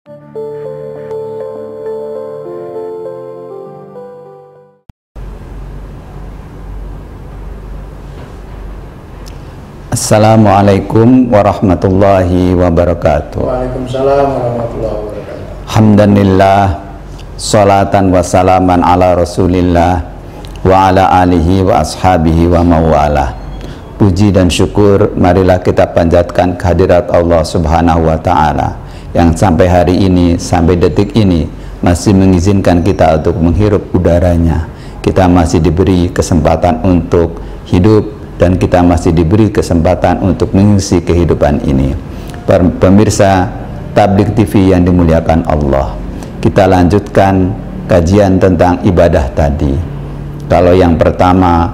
Assalamualaikum warahmatullahi wabarakatuh. Waalaikumsalam warahmatullahi wabarakatuh. Alhamdulillah, salatan wa salaman ala rasulillah wa ala alihi wa ashabihi wa mawalah. Puji dan syukur marilah kita panjatkan kehadirat Allah subhanahu wa ta'ala yang sampai hari ini, sampai detik ini masih mengizinkan kita untuk menghirup udaranya. Kita masih diberi kesempatan untuk hidup dan kita masih diberi kesempatan untuk mengisi kehidupan ini. Pemirsa Tabligh TV yang dimuliakan Allah, kita lanjutkan kajian tentang ibadah tadi. Kalau yang pertama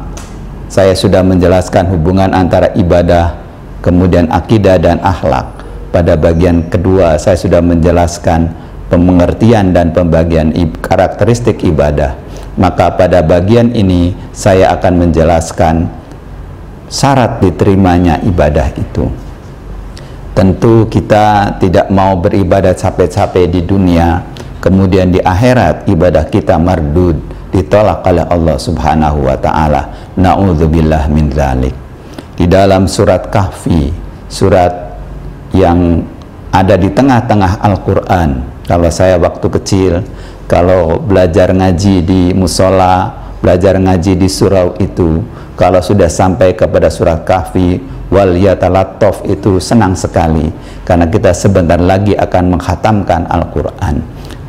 saya sudah menjelaskan hubungan antara ibadah kemudian akidah dan akhlak. Pada bagian kedua saya sudah menjelaskan pengertian dan pembagian karakteristik ibadah. Maka pada bagian ini saya akan menjelaskan syarat diterimanya ibadah itu. Tentu kita tidak mau beribadah capek-capek di dunia, kemudian di akhirat ibadah kita mardud, ditolak oleh Allah subhanahu wa ta'ala. Na'udzubillah min dzalik. Di dalam surat Kahfi, surat yang ada di tengah-tengah Al-Quran, kalau saya waktu kecil, kalau belajar ngaji di musola, belajar ngaji di surau itu, kalau sudah sampai kepada surat Kahfi wal yatalattaf itu senang sekali karena kita sebentar lagi akan menghatamkan Al-Quran.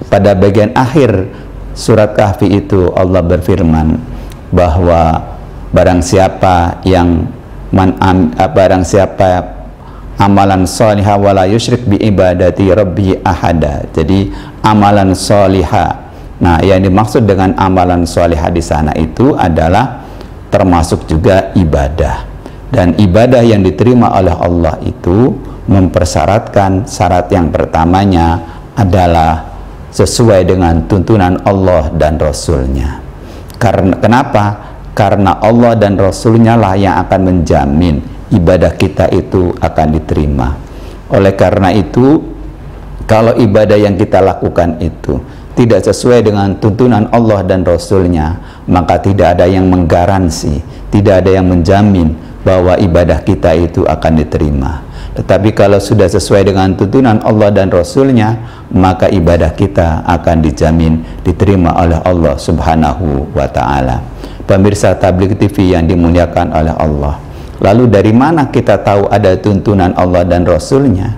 Pada bagian akhir surat Kahfi itu Allah berfirman bahwa barang siapa amalan salihah wala yusyrik bi ibadati rabbi ahada. Jadi amalan salihah. Nah, yang dimaksud dengan amalan salihah di sana itu adalah termasuk juga ibadah, dan ibadah yang diterima oleh Allah itu mempersyaratkan syarat yang pertamanya adalah sesuai dengan tuntunan Allah dan Rasulnya. Kenapa? Karena Allah dan Rasulnya lah yang akan menjamin ibadah kita itu akan diterima. Oleh karena itu, kalau ibadah yang kita lakukan itu tidak sesuai dengan tuntunan Allah dan Rasulnya, maka tidak ada yang menggaransi, tidak ada yang menjamin bahwa ibadah kita itu akan diterima. Tetapi kalau sudah sesuai dengan tuntunan Allah dan Rasulnya, maka ibadah kita akan dijamin diterima oleh Allah subhanahu wa ta'ala. Pemirsa Tabligh TV yang dimuliakan oleh Allah, lalu dari mana kita tahu ada tuntunan Allah dan Rasulnya?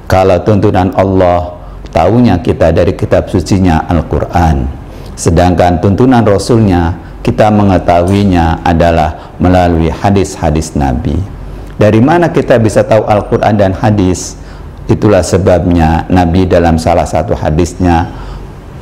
Kalau tuntunan Allah, tahunya kita dari kitab sucinya Al-Quran, sedangkan tuntunan Rasulnya kita mengetahuinya adalah melalui hadis-hadis Nabi. Dari mana kita bisa tahu Al-Quran dan hadis? Itulah sebabnya Nabi dalam salah satu hadisnya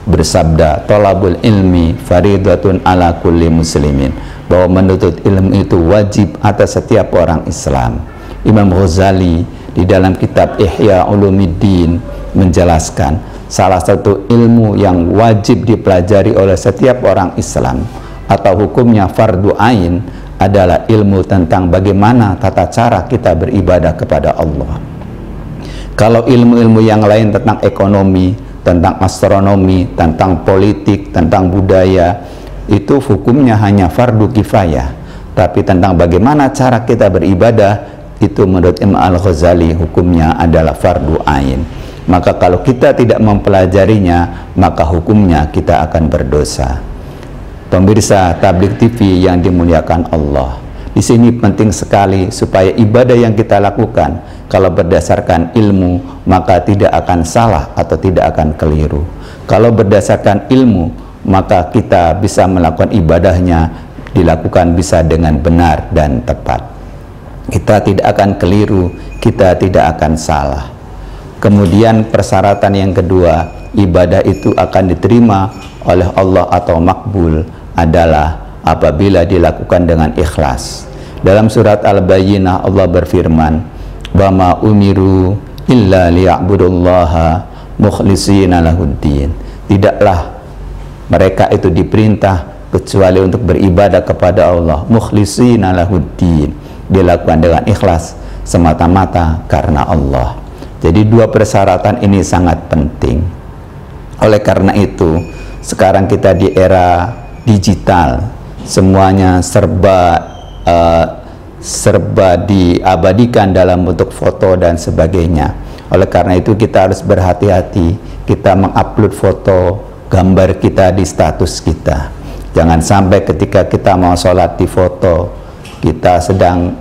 bersabda, thalabul ilmi faridatun ala kulli muslimin, bahwa menuntut ilmu itu wajib atas setiap orang Islam. Imam Ghazali di dalam kitab Ihya Ulumuddin menjelaskan salah satu ilmu yang wajib dipelajari oleh setiap orang Islam atau hukumnya fardu ain adalah ilmu tentang bagaimana tata cara kita beribadah kepada Allah. Kalau ilmu-ilmu yang lain tentang ekonomi, tentang astronomi, tentang politik, tentang budaya, itu hukumnya hanya fardu kifayah. Tapi tentang bagaimana cara kita beribadah, itu menurut Imam Al-Ghazali hukumnya adalah fardu ain. Maka kalau kita tidak mempelajarinya, maka hukumnya kita akan berdosa. Pemirsa Tabligh TV yang dimuliakan Allah, di sini penting sekali supaya ibadah yang kita lakukan kalau berdasarkan ilmu, maka tidak akan salah atau tidak akan keliru. Kalau berdasarkan ilmu, maka kita bisa melakukan ibadahnya dilakukan bisa dengan benar dan tepat. Kita tidak akan keliru, kita tidak akan salah. Kemudian persyaratan yang kedua, ibadah itu akan diterima oleh Allah atau makbul adalah apabila dilakukan dengan ikhlas. Dalam surat Al-Bayyinah Allah berfirman, "Wa ma umiru illa liya'budullaha mukhlishina lahuddin." Tidaklah mereka itu diperintah kecuali untuk beribadah kepada Allah mukhlishina lahuddin, dilakukan dengan ikhlas semata-mata karena Allah. Jadi dua persyaratan ini sangat penting. Oleh karena itu, sekarang kita di era digital, semuanya serba diabadikan dalam bentuk foto dan sebagainya. Oleh karena itu kita harus berhati-hati kita mengupload foto, gambar kita di status kita. Jangan sampai ketika kita mau sholat di foto, kita sedang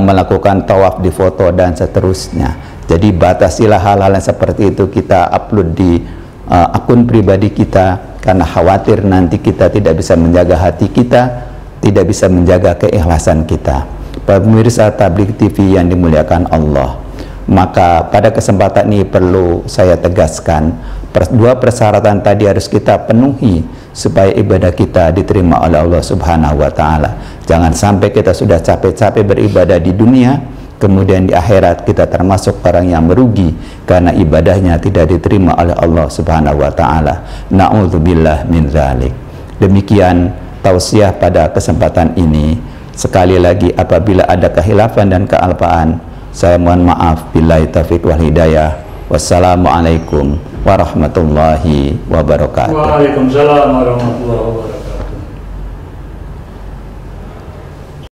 melakukan tawaf di foto dan seterusnya. Jadi batasilah hal-hal yang seperti itu kita upload di akun pribadi kita, karena khawatir nanti kita tidak bisa menjaga hati kita, tidak bisa menjaga keikhlasan kita. Pemirsa Tabligh TV yang dimuliakan Allah, maka pada kesempatan ini perlu saya tegaskan, dua persyaratan tadi harus kita penuhi supaya ibadah kita diterima oleh Allah Subhanahu wa Ta'ala. Jangan sampai kita sudah capek-capek beribadah di dunia, kemudian di akhirat kita termasuk orang yang merugi karena ibadahnya tidak diterima oleh Allah Subhanahu wa Ta'ala. Na'udzubillah min dzalik. Demikian tausiah pada kesempatan ini. Sekali lagi, apabila ada khilafan dan kealpaan, saya mohon maaf. Billahi taufiq wal hidayah. Wassalamualaikum warahmatullahi wabarakatuh. Waalaikumsalam warahmatullahi wabarakatuh.